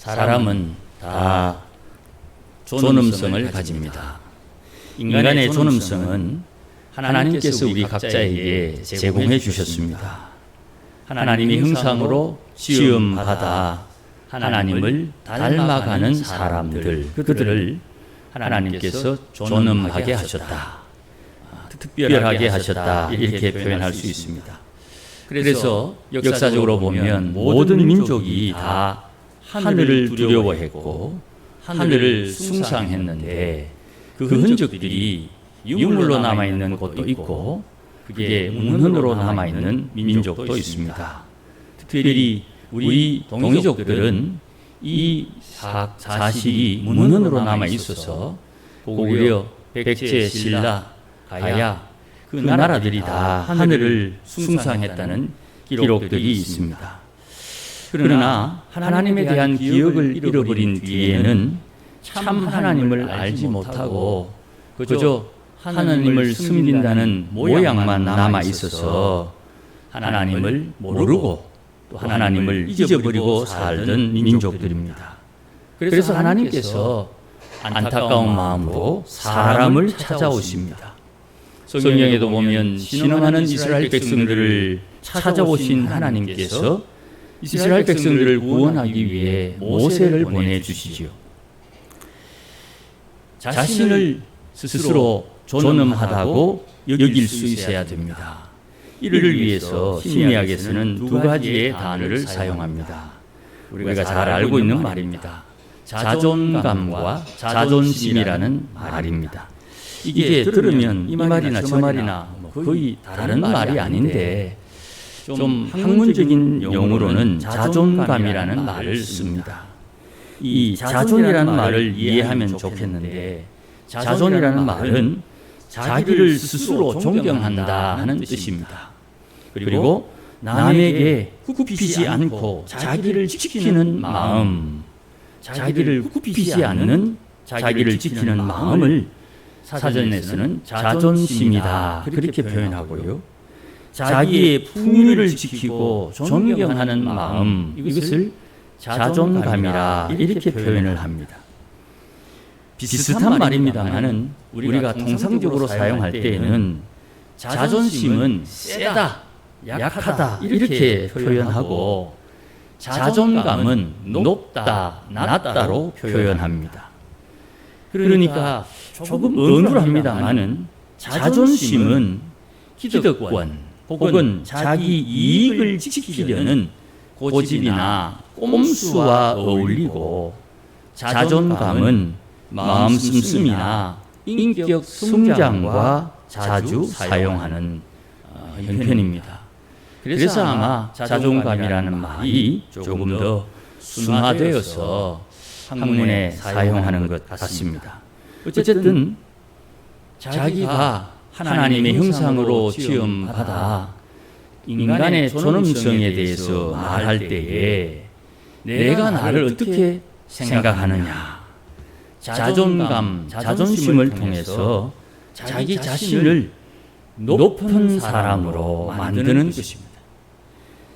사람은 다 존엄성을 가집니다. 인간의 존엄성은 하나님께서 우리 각자에게 제공해 주셨습니다. 하나님의 형상으로 지음받아 하나님을 닮아가는 사람들, 그들을 하나님께서 존엄하게 하셨다, 특별하게 하셨다, 이렇게 표현할 수 있습니다. 그래서 역사적으로 보면 모든 민족이 다 하늘을 두려워했고 하늘을 숭상했는데 그 흔적들이 유물로 남아있는 곳도 있고 그게 문헌으로 남아있는 민족도 있습니다. 특별히 우리 동이족들은 이 사실이 문헌으로 남아있어서 고구려, 백제, 신라, 가야 그 나라들이 다 하늘을 숭상했다는 기록들이 있습니다. 그러나 하나님에 대한 기억을 잃어버린 뒤에는 참 하나님을 알지 못하고 그저 하나님을 섬긴다는 모양만 남아 있어서 하나님을 모르고 또 하나님을 잊어버리고 살던 민족들입니다. 그래서 하나님께서 안타까운 마음으로 사람을 찾아오십니다. 성경에도 보면 신앙하는 이스라엘 백성들을 찾아오신 하나님께서 이스라엘 백성들을 구원하기 위해 모세를 보내주시지요. 자신을 스스로 존엄하다고 여길 수 있어야 됩니다. 이를 위해서 심리학에서는 두 가지의 단어를 사용합니다. 우리가 잘 알고 있는 말입니다. 자존감과 자존심이라는 말입니다. 이게 들으면 이 말이나 저 말이나 거의 다른 말이 아닌데 좀 학문적인 용어로는 자존감이라는 말을 씁니다. 이 자존이라는 말을 이해하면 좋겠는데 자존이라는 말은 자기를 스스로 존경한다 하는 뜻입니다. 그리고 남에게 굽히지 않고 자기를 지키는 마음, 자기를 굽히지 않는 자기를 지키는 마음을 사전에서는 자존심이다 그렇게 표현하고요. 자기의 품위를 지키고 존경하는 마음, 이것을 자존감이라 이렇게 표현을 합니다. 비슷한 말입니다만은 우리가 통상적으로 사용할 때에는 자존심은 세다, 약하다 이렇게 표현하고 자존감은 높다, 낮다로 표현합니다. 그러니까 조금 어눌합니다만은 자존심은 기득권 혹은 자기 이익을 지키려는 고집이나 꼼수와 어울리고 자존감은 마음 씀씀이나 인격 성장과 자주 사용하는 형편입니다. 그래서 아마 자존감이라는 말이 조금 더 순화되어서 학문에 사용하는 것 같습니다. 어쨌든 자기가 하나님의 형상으로 지음받아 인간의 존엄성에 대해서 말할 때에 내가 나를 어떻게 생각하느냐, 자존감, 자존심을 통해서 자기 자신을 높은 사람으로 만드는 것입니다.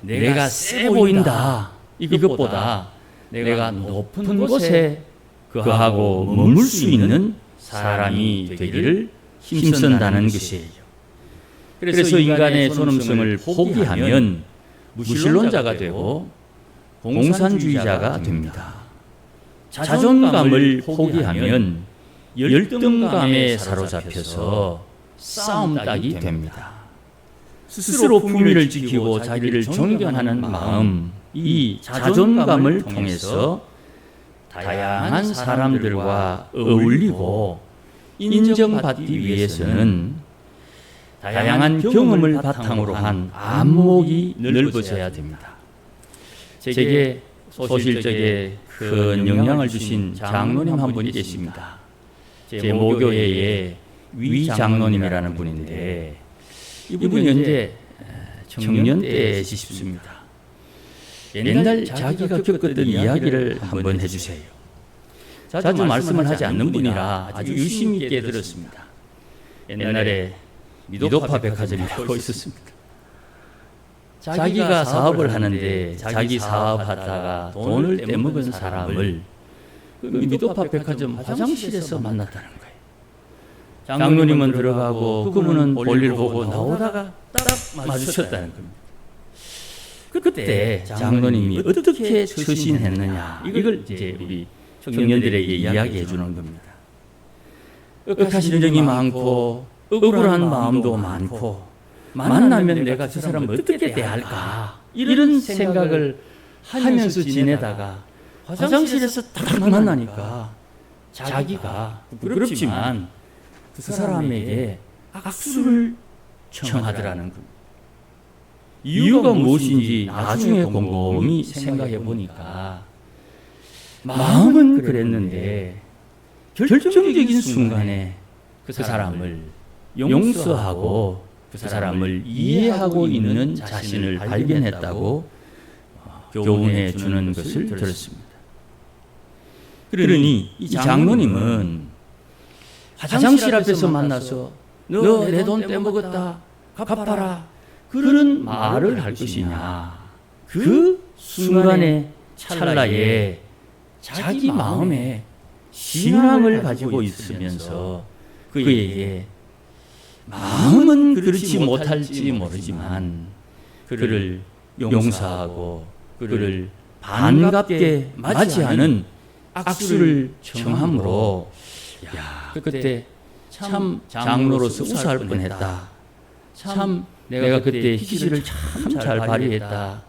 내가 세 보인다, 이것보다 내가 높은 곳에 거하고 머물 수 있는 사람이 되기를 힘쓴다는 것이에요. 그래서 인간의 존엄성을 포기하면 무신론자가 되고 공산주의자가 됩니다. 자존감을 포기하면 열등감에 사로잡혀서 싸움닭이 됩니다. 스스로 품위를 지키고 자기를 존경하는 마음, 이 자존감을 통해서 다양한 사람들과 어울리고 인정받기 위해서는 다양한 경험을 바탕으로 한 안목이 넓어져야 됩니다. 제게 소실적에 큰 영향을 주신 장로님 한 분이 계십니다. 제 모교회의 위 장로님이라는 분인데 이분이 현재 청년 때이십니다. 옛날 자기가 겪었던 이야기를 한번 해주세요. 자주 말씀을 하지 않는 분이라 아주 유심 있게 들었습니다. 옛날에 미도파 백화점이라고 있었습니다. 자기가 사업을 하는데 자기 사업하다가 돈을 떼먹은 사람을 그 미도파 백화점 화장실에서 만났다는 거예요. 장로님은 들어가고 그분은 볼일 보고 나오다가 딱 마주쳤다는 겁니다. 그때 장로님이 어떻게 처신했느냐, 이걸 이제 우리 청년들에게 이야기해 주는 겁니다. 억하신 적이 많고 억울한 마음도 많고 만나면 내가 저 사람을 어떻게 대할까, 이런 생각을 하면서 지내다가 화장실에서 딱 만나니까 자기가 부끄럽지만 그 사람에게 악수를 청하더라는 겁니다. 이유가 무엇인지 나중에 곰곰이 생각해 보니까 마음은 그랬는데 결정적인 순간에 그 사람을 용서하고 그 사람을 이해하고 있는 자신을 발견했다고 교훈해 주는 것을 들었습니다. 그러니 이 장로님은 화장실 앞에서 만나서 너 내 돈 떼먹었다 갚아라 그런 말을 할 것이냐, 그 순간의 찰나에 자기 마음에 신앙을 가지고 있으면서 그에게 마음은 그렇지 못할지 모르지만 그를 용서하고 그를 반갑게 맞이하는 악수를 청함으로, 야, 그때 참 장로로서 우수할 뻔했다. 참 내가 그때 희지를 참 잘 발휘했다.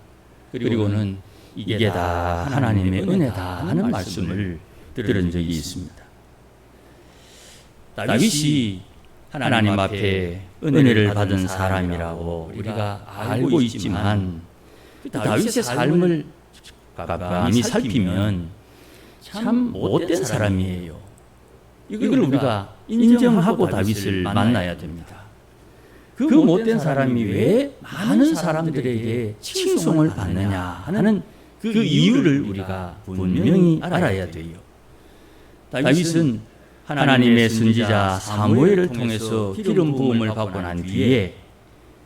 그리고는 이게 다 하나님의 은혜다 하는 말씀을 들은 적이 있습니다. 다윗이 하나님 앞에 은혜를 받은 사람이라고 우리가 알고 있지만 다윗의 삶을 가만히 살피면 참 못된 사람이에요. 이걸 우리가 인정하고 다윗을 만나야 됩니다. 그 못된 사람이 왜 많은 사람들에게 칭송을 받느냐 하는 그 이유를 우리가 분명히 알아야 돼요. 다윗은 하나님의 선지자 사무엘을 통해서 기름 부음을 받고 난 뒤에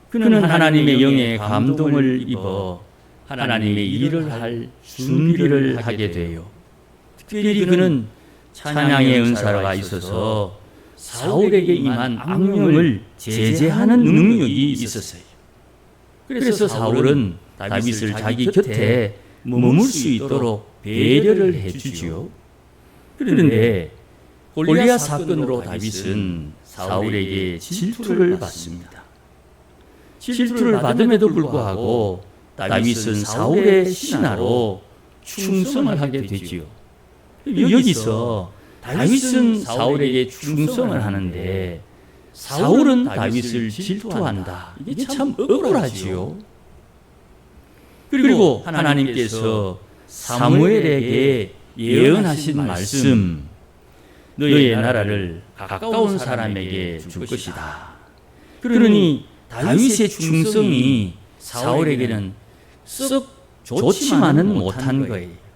그는 하나님의 영에 감동을 입어 하나님의 일을 할 준비를 하게 돼요. 특별히 그는 찬양의 은사가 있어서 사울에게 임한 악령을 제재하는 능력이 있었어요. 그래서 사울은 다윗을 자기 곁에 머물 수 있도록 배려를 해주지요. 그런데 골리앗 사건으로 다윗은 사울에게 질투를 받습니다. 질투를 받음에도 불구하고 다윗은 사울의 신하로 충성을 하게 되지요. 여기서 다윗은 사울에게 충성을 하는데 사울은 다윗을 질투한다. 이게 참 억울하지요. 그리고 하나님께서 사무엘에게 예언하신 말씀, 너의 나라를 가까운 사람에게 줄 것이다. 그러니 다윗의 충성이 사울에게는 썩 좋지만은 못한 거예요.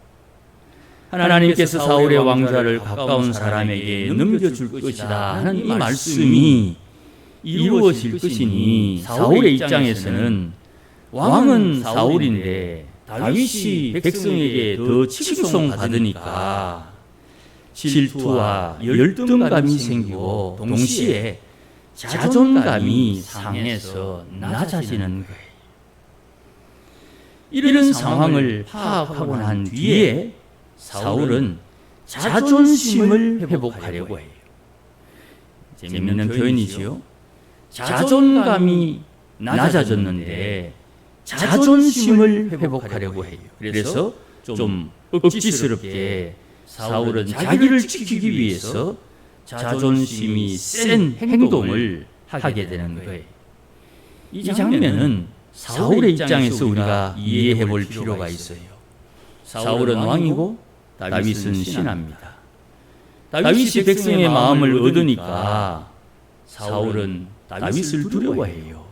하나님께서 사울의 왕좌를 가까운 사람에게 넘겨줄 것이다 하는 이 말씀이 이루어질 것이니 사울의 입장에서는 왕은 사울인데 다윗이 백성에게 더 칭송받으니까 질투와 열등감이 생기고 동시에 자존감이 상해서 낮아지는 거예요. 이런 상황을 파악하고 난 뒤에 사울은 자존심을 회복하려고 해요. 재미있는 표현이지요. 자존감이 낮아졌는데 자존심을 회복하려고 해요. 그래서 좀 억지스럽게 사울은 자기를 지키기 위해서 자존심이 센 행동을 하게 되는 거예요. 이 장면은 사울의 입장에서 우리가 이해해 볼 필요가 있어요. 사울은 왕이고 다윗은 신하입니다. 다윗이 백성의 마음을 얻으니까 사울은 다윗을 두려워해요.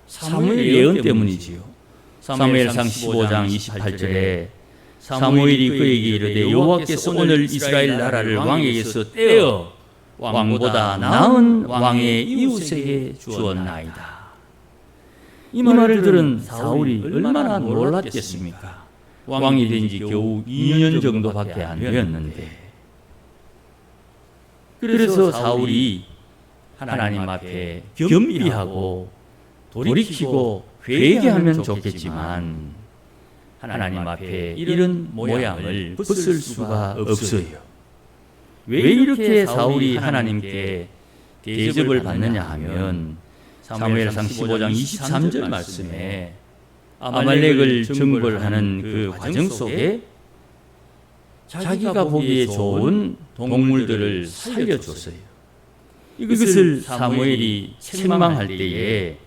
사무엘 예언 때문이지요. 사무엘상 15장 28절에 사무엘이 그에게 이르되 여호와께서 오늘 이스라엘 나라를 왕에게서 떼어 왕보다 나은 왕의 이웃에게 주었나이다. 이 말을 들은 사울이 얼마나 놀랐겠습니까? 왕이 된 지 겨우 2년 정도밖에 안 되었는데. 그래서 사울이 하나님 앞에 겸비하고 돌이키고 회개하면 좋겠지만 하나님 앞에 이런 모양을 벗을 수가 없어요. 왜 이렇게 사울이 하나님께 대접을 받느냐 하면 사무엘상 15장 23절 말씀에 아말렉을 정벌하는 그 과정 속에 자기가 보기에 좋은 동물들을 살려줬어요. 이것을 사무엘이 책망할 때에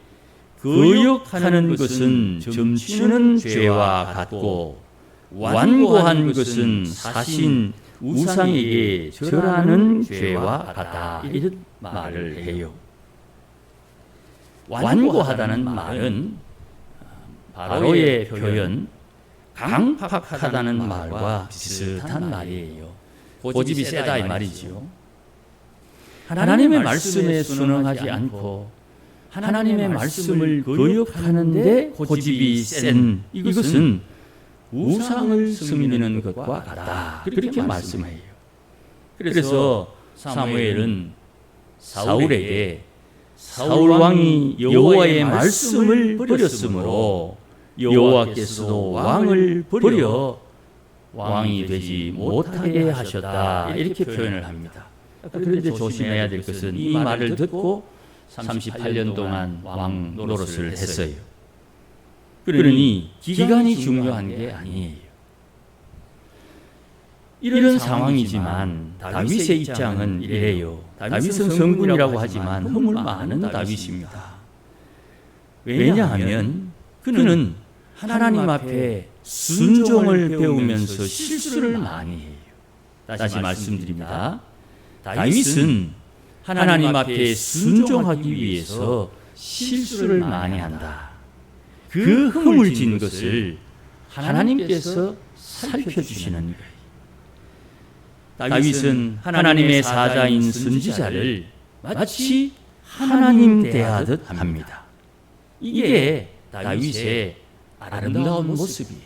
거역하는 것은 점치는 죄와 같고 완고한 것은 사신 우상에게 절하는 죄와 같다. 이런 말을 해요. 완고하다는 말은 바로의 표현 강팍하다는 말과 비슷한 말이에요. 고집이 세다 이 말이지요. 하나님의 말씀에 순응하지 않고 하나님의 말씀을 거역하는데 고집이 센 이것은 우상을 섬기는 것과 같다. 그렇게 말씀해요. 그래서 사무엘은 사울에게 사울 왕이 여호와의 말씀을 버렸으므로 여호와께서도 왕을 버려 왕이 되지 못하게 하셨다. 이렇게 표현을 합니다. 그런데 조심해야 될 것은 이 말을 듣고 38년 동안 왕 노릇을 했어요. 그러니 기간이 중요한 게 아니에요. 이런 상황이지만 다윗의 입장은 이래요. 다윗은 성군이라고 하지만 허물 많은 다윗입니다. 왜냐하면 그는 하나님 앞에 순종을 배우면서 실수를 많이 해요. 다시 말씀드립니다. 다윗은 하나님 앞에 순종하기 위해서 실수를 많이 한다. 그 허물진 것을 하나님께서 살펴주시는 거예요. 다윗은 하나님의 사자인 선지자를 마치 하나님 대하듯 합니다. 이게 다윗의 아름다운 모습이에요.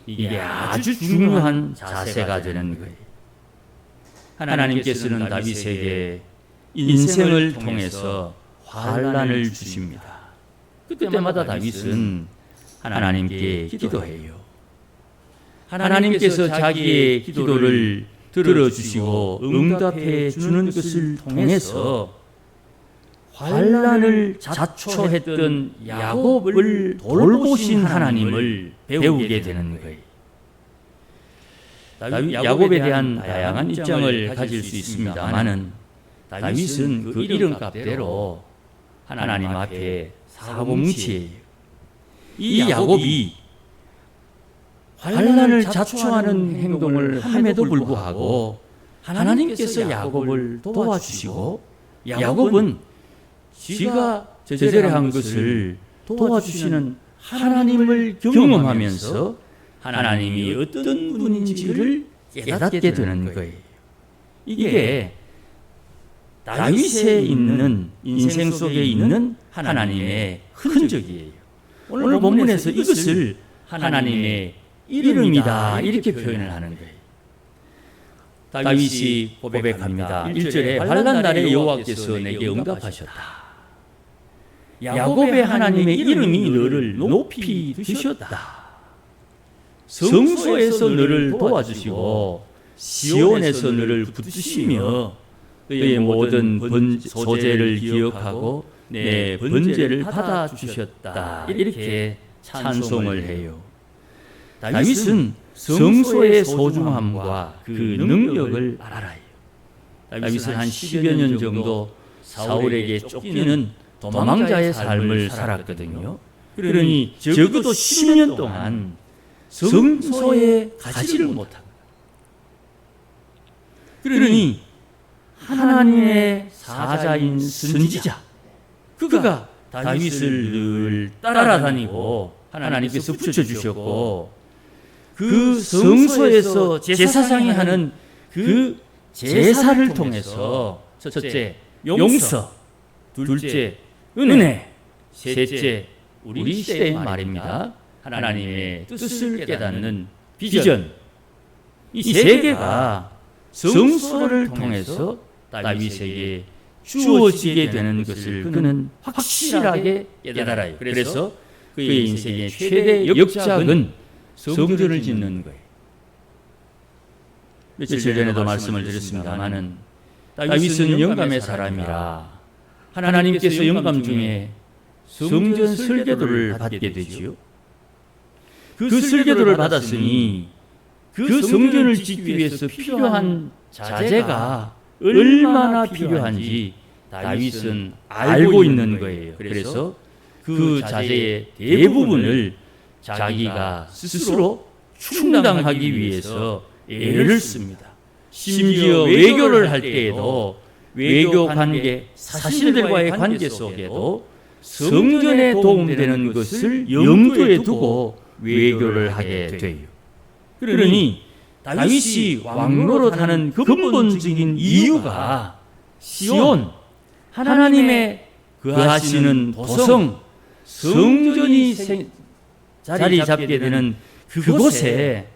이게 아주 중요한 자세가 되는 거예요. 하나님께서는 다윗에게 인생을 통해서 환난을 주십니다. 그때마다 다윗은 하나님께 기도해요. 하나님께서 자기의 기도를 들어주시고 응답해 주는 것을 통해서 환난을 자초했던 야곱을 돌보신 하나님을 배우게 되는 거예요. 야곱에 대한 다양한 입장을 가질 수 있습니다만은 다윗은 그 이름값대로 하나님 앞에 사고뭉치예요. 이 야곱이 환난을 자초하는 행동을 함에도 불구하고 하나님께서 야곱을 도와주시고 야곱은 지가 저지레한 것을 도와주시는 하나님을 경험하면서 하나님이 어떤 분인지를 깨닫게 되는 거예요. 이게 다윗에 있는 인생 속에 있는 하나님의 흔적이에요. 오늘 본문에서 이것을 하나님의 이름이다 이렇게 표현을 하는 거예요. 다윗이 고백합니다. 1절에 환난 날에 여호와께서 내게 응답하셨다. 야곱의 하나님의 이름이 너를 높이 드셨다. 성소에서 너를 도와주시고 시온에서 너를 붙드시며 너의 모든 소재를 기억하고 내 번제를 받아주셨다. 이렇게 찬송을 해요. 다윗은 성소의 소중함과 그 능력을 알아요. 다윗은 한 10여 년 정도 사울에게 쫓기는 도망자의 삶을 살았거든요. 그러니 적어도 10년 동안 성소에 가지를 못한 거예요. 그러니 하나님의 사자인 선지자 그가 다윗을 늘 따라다니고 하나님께서 붙여주셨고 그 성소에서 제사장이 하는 그 제사를 통해서 첫째 용서, 둘째 은혜, 셋째, 우리 시대의 말입니다. 하나님의 뜻을 깨닫는 비전. 이 세 개가 성서를 통해서 다윗에게 주어지게 되는 것을 그는 확실하게 깨달아요. 그래서 그의 인생의 최대 역작은 성전을 짓는 거예요. 며칠 전에도 말씀을 드렸습니다마는 다윗은 영감의 사람이라 하나님께서 영감 중에 성전 설계도를 받게 되지요. 그 설계도를 받았으니 그 성전을 짓기 위해서 필요한 자재가 얼마나 필요한지 다윗은 알고 있는 거예요. 그래서 그 자재의 대부분을 자기가 스스로 충당하기 위해서 애를 씁니다. 심지어 외교를 할 때에도 외교 관계, 사신들과의 관계 속에도 성전에 도움되는 것을 염두에 두고 외교를 하게 돼요. 그러니 다윗이 왕노릇하는 근본적인 이유가 시온, 하나님의 거하시는 도성, 성전이 자리 잡게 되는 그곳에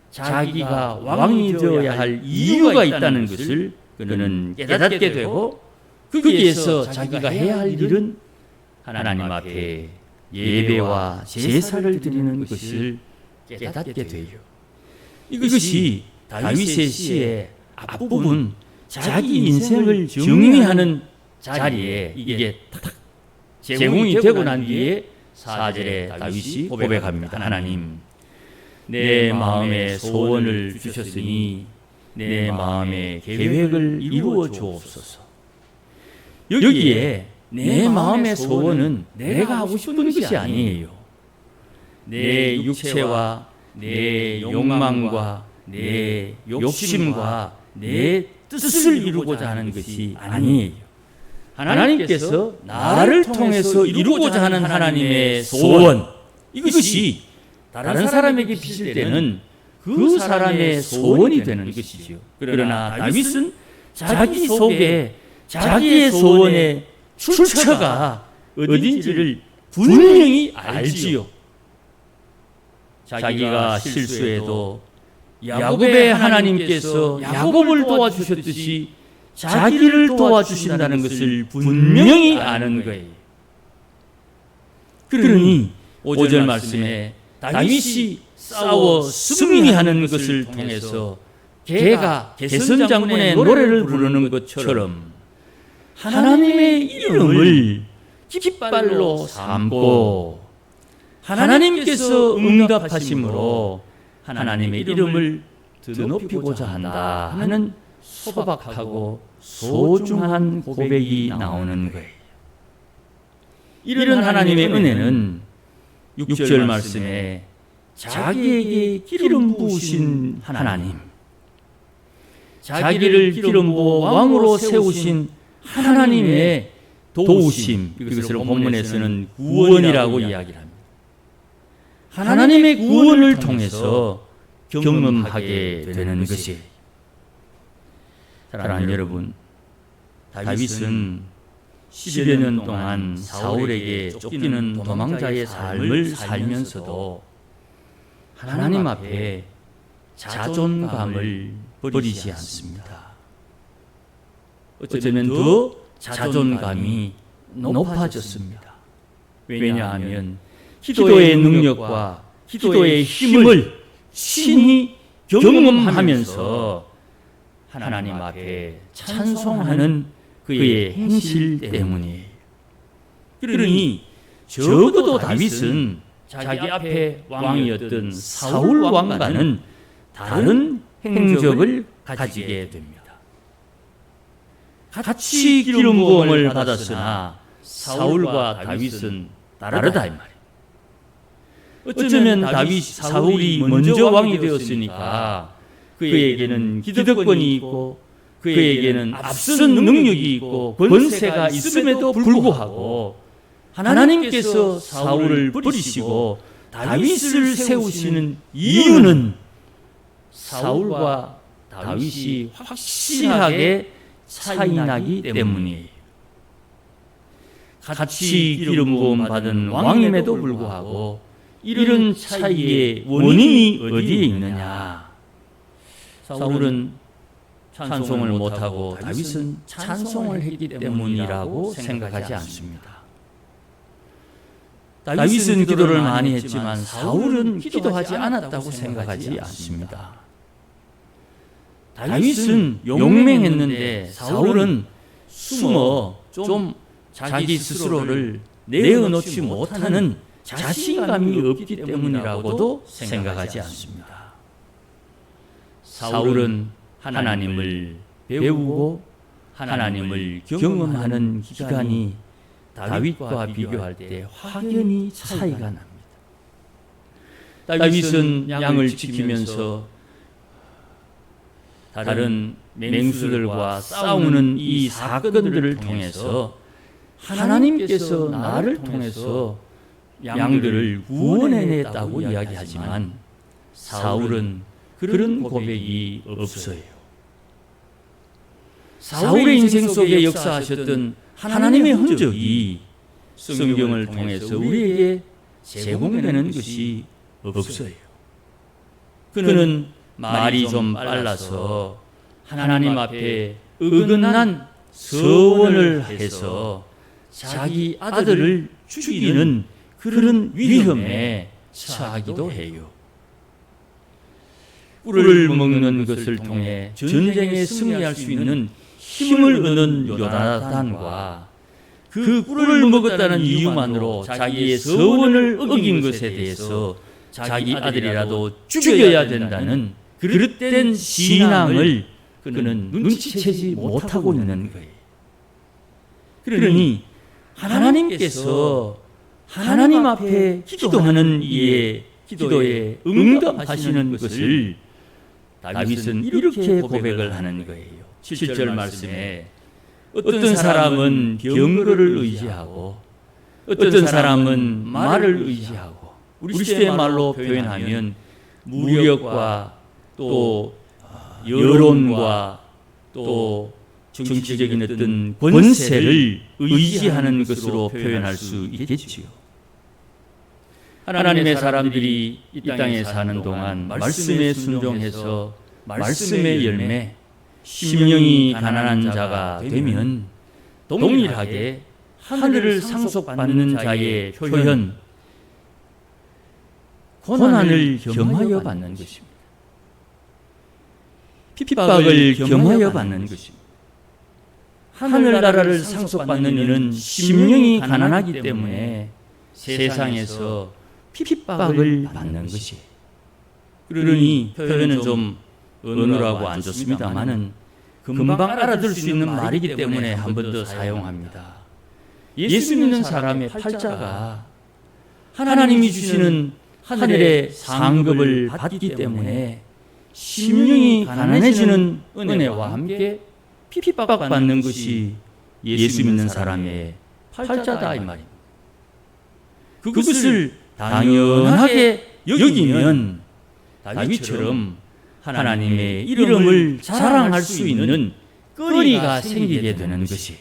자기가 왕이 되어야 할 이유가 있다는 것을 그는 깨닫게 되고, 거기에서 자기가 해야 할 일은 하나님 앞에 예배와 제사를 드리는 것을 깨닫게 돼요. 이것이 다윗의 시의 앞부분, 자기 인생을 정리하는 자리에 이게 탁 제공이 되고 난 뒤에 4절에 다윗이 고백합니다. 하나님, 내 마음의 소원을 주셨으니 내 마음의 계획을 이루어 주옵소서. 여기에 내 마음의 소원은 내가 하고 싶은 것이 아니에요. 내 육체와 내 욕망과 내 욕심과 내 뜻을 이루고자 하는 것이 아니에요. 하나님께서 나를 통해서 이루고자 하는 하나님의 소원, 이것이 다른 사람에게 비칠 때는 그 사람의 소원이 되는 것이지요. 그러나 다윗은 자기 속에 자기의 소원의 출처가 어딘지를 분명히 알지요. 자기가 실수해도 야곱의 하나님께서 야곱을 도와주셨듯이 자기를 도와주신다는 것을 분명히 아는 거예요. 그러니 5절 말씀에 다윗이 싸워 승리하는 것을 통해서 개가 개선장군의 노래를 부르는 것처럼 하나님의 이름을 깃발로 삼고 하나님께서 응답하심으로 하나님의 이름을 더 높이고자 한다 하는 소박하고 소중한 고백이 나오는 거예요. 이런 하나님의 은혜는 6절 말씀에 자기에게 기름 부으신 하나님, 자기를 기름 부어 왕으로 세우신 하나님의 도우심, 이것을 본문에서는 구원이라고 이야기를 합니다. 하나님의 구원을 통해서 경험하게 되는 것이. 사랑하는 여러분, 다윗은 10여 년 동안 사울에게 쫓기는 도망자의 삶을 살면서도 하나님 앞에 자존감을 버리지 않습니다. 어쩌면 더 자존감이 높아졌습니다. 왜냐하면 기도의 능력과 기도의 힘을 신이 경험하면서 하나님 앞에 찬송하는 그의 행실 때문이에요. 그러니 적어도 다윗은 자기 앞에 왕이었던 사울 왕과는 다른 행적을 가지게 됩니다. 같이 기름 부음을 받았으나 사울과 다윗은 다르다 이 말이에요. 어쩌면 사울이 먼저 왕이 되었으니까 그에게는 기득권이 있고 그에게는 앞선 능력이 있고 권세가 있음에도 불구하고 하나님께서 사울을 버리시고 다윗을 세우시는 이유는 사울과 다윗이 확실하게 차이 나기 때문이에요. 같이 기름 부음 받은 왕임에도 불구하고 이런 차이의 원인이 어디에 있느냐? 사울은 찬송을 못하고 다윗은 찬송을 했기 때문이라고 생각하지 않습니다. 다윗은 기도를 많이 했지만 사울은 기도하지 않았다고 생각하지 않습니다. 다윗은 용맹했는데 사울은 숨어 좀 자기 스스로를 내어놓지 못하는 자신감이 없기 때문이라고도 생각하지 않습니다. 사울은 하나님을 배우고 하나님을 경험하는 기간이 다윗과 비교할 때 확연히 차이가 납니다. 다윗은 양을 지키면서 다른 맹수들과 싸우는 이 사건들을 통해서 하나님께서 나를 통해서 양들을 구원해냈다고 이야기하지만 사울은 그런 고백이 없어요. 사울의 인생 속에 역사하셨던 하나님의 흔적이 성경을 통해서 우리에게 제공되는 것이 없어요. 그는 말이 좀 빨라서 하나님 앞에 어긋난 서원을 해서 자기 아들을 죽이는 그런 위험에 처하기도 해요. 꿀을 먹는 것을 통해 전쟁에 승리할 수 있는 힘을 얻는 요나단과 그 꿀을 먹었다는 이유만으로 자기의 서원을 어긴 것에 대해서 자기 아들이라도 죽여야 된다는 그릇된 신앙을 그는 눈치채지 못하고 있는 거예요. 그러니 하나님께서 하나님 앞에 기도하는 이의 기도에 응답하시는 것을 다윗은 이렇게 고백을 하는 거예요. 7절 말씀에 어떤 사람은 병거를 의지하고 어떤 사람은 말을 의지하고 우리 시대의 말로 표현하면 무력과 또 여론과 또 정치적인 어떤 권세를 의지하는 것으로 표현할 수 있겠지요. 하나님의 사람들이 이 땅에 사는 동안 말씀에 순종해서 말씀의 열매, 심령이 가난한 자가 되면 동일하게 하늘을 상속받는 자의 표현, 고난을 겸하여 받는 것입니다. 핍박을 겸하여 받는 것입니다. 하늘나라를 상속받는 이는 심령이 가난하기 때문에 세상에서 핍박을 받는 것이. 그러니 표현은 좀 어눌하고 안 좋습니다만은 금방 알아들 수 있는 말이기 때문에 한 번 더 사용합니다. 예수 믿는 사람의 팔자가 하나님이 주시는 하늘의 상급을 받기 때문에 심령이 가난해지는 은혜와 함께 핍박받는 것이 예수 믿는 사람의 팔자다 이 말입니다. 그것을 당연하게 여기면 다윗처럼 하나님의 이름을 자랑할 수 있는 거리가 생기게 되는 것이.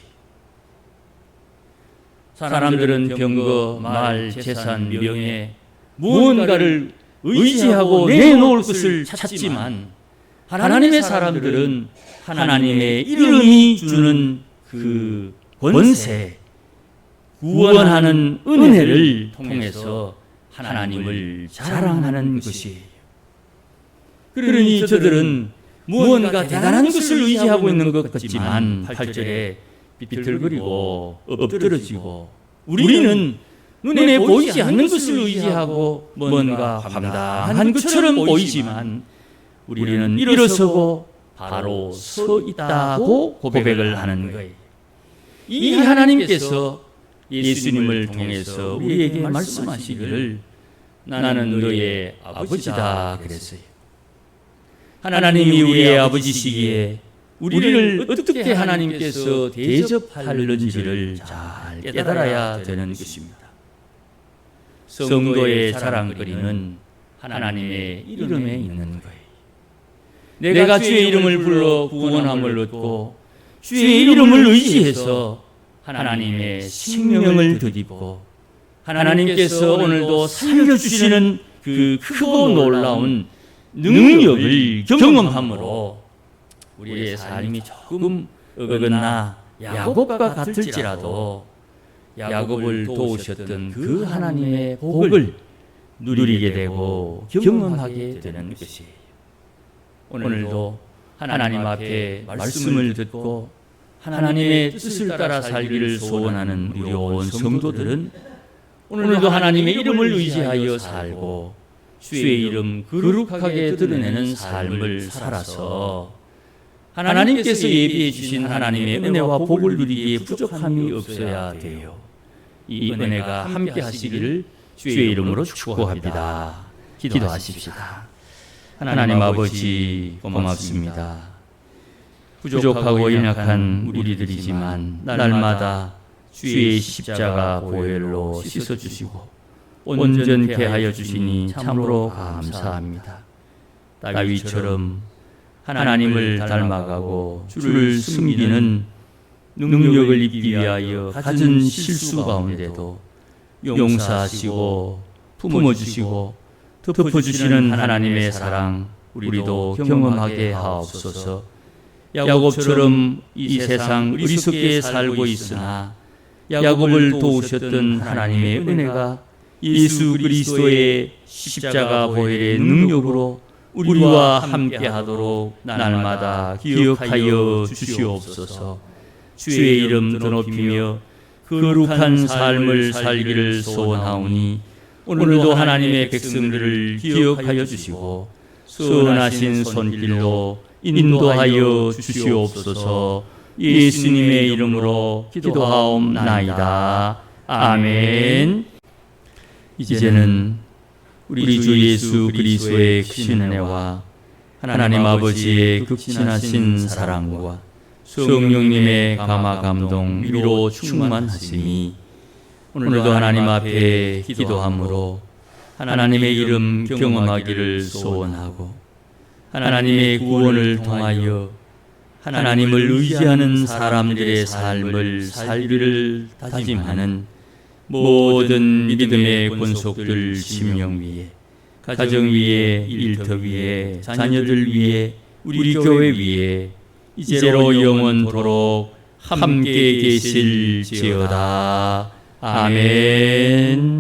사람들은 병거, 말, 재산, 명예 무언가를 의지하고 내놓을 것을 찾지만 하나님의 사람들은 하나님의 이름이 주는 그 권세, 구원하는 은혜를 통해서 하나님을 자랑하는 것이에요. 그러니 저들은 무언가 대단한 것을 의지하고 있는 것 같지만 8절에 비틀거리고 엎드러지고 우리는 눈에 보이지 않는 것을 의지하고 뭔가 감당한 것처럼 보이지만 우리는 일어서고 바로 서 있다고 고백을 하는 거예요. 이 하나님께서 예수님을 통해서 우리에게 말씀하시기를 나는 너의 아버지다 그랬어요. 하나님이 우리의 아버지시기에 우리를 어떻게 하나님께서 대접하는지를 잘 깨달아야 되는 것입니다. 성도의 자랑거리는 하나님의 이름에 있는 거예요. 내가 주의 이름을 불러 구원함을 얻고 주의 이름을 의지해서 하나님의 생명을 덧입고 하나님께서 오늘도 살려주시는 그 크고 놀라운 능력을 경험함으로 우리의 삶이 조금 어긋나 야곱과 같을지라도 야곱을 도우셨던 그 하나님의 복을 누리게 되고 경험하게 되는 것이에요. 오늘도 하나님 앞에 말씀을 듣고 하나님의 뜻을 따라 살기를 소원하는 우리 온 성도들은 오늘도 하나님의 이름을 의지하여 살고 주의 이름 거룩하게 드러내는 삶을 살아서 하나님께서 예비해 주신 하나님의 은혜와 복을 누리기에 부족함이 없어야 돼요. 이 은혜가 함께 하시기를 주의 이름으로 축복합니다. 기도하십시다. 하나님 아버지 고맙습니다. 부족하고 연약한 우리들이지만 날마다 주의 십자가 보혈로 씻어주시고 온전케 하여 주시니 참으로 감사합니다. 다윗처럼 하나님을 닮아가고 주를 숨기는 능력을 입기 위하여 갖은 실수 가운데도 용서하시고 품어주시고 덮어주시는 하나님의 사랑 우리도 경험하게 하옵소서. 야곱처럼 이 세상 어리석게 살고 있으나 야곱을 도우셨던 하나님의 은혜가 예수 그리스도의 십자가 보혈의 능력으로 우리와 함께하도록 날마다 기억하여 주시옵소서. 주의 이름 드높이며 거룩한 삶을 살기를 소원하오니 오늘도 하나님의 백성들을 기억하여 주시고 선하신 손길로 인도하여 주시옵소서. 예수님의 이름으로 기도하옵나이다. 아멘. 이제는 우리 주 예수 그리스도의 크신 은혜와 하나님 아버지의 극진하신 사랑과 성령님의 감화 감동 위로 충만하시니 오늘도 하나님 앞에 기도함으로 하나님의 이름 경험하기를 소원하고 하나님의 구원을 통하여 하나님을 의지하는 사람들의 삶을 살기를 다짐하는 모든 믿음의 권속들 심령 위에, 가정 위에, 일터 위에, 자녀들 위에, 우리 교회 위에 이제로 영원토록 함께 계실지어다. 아멘.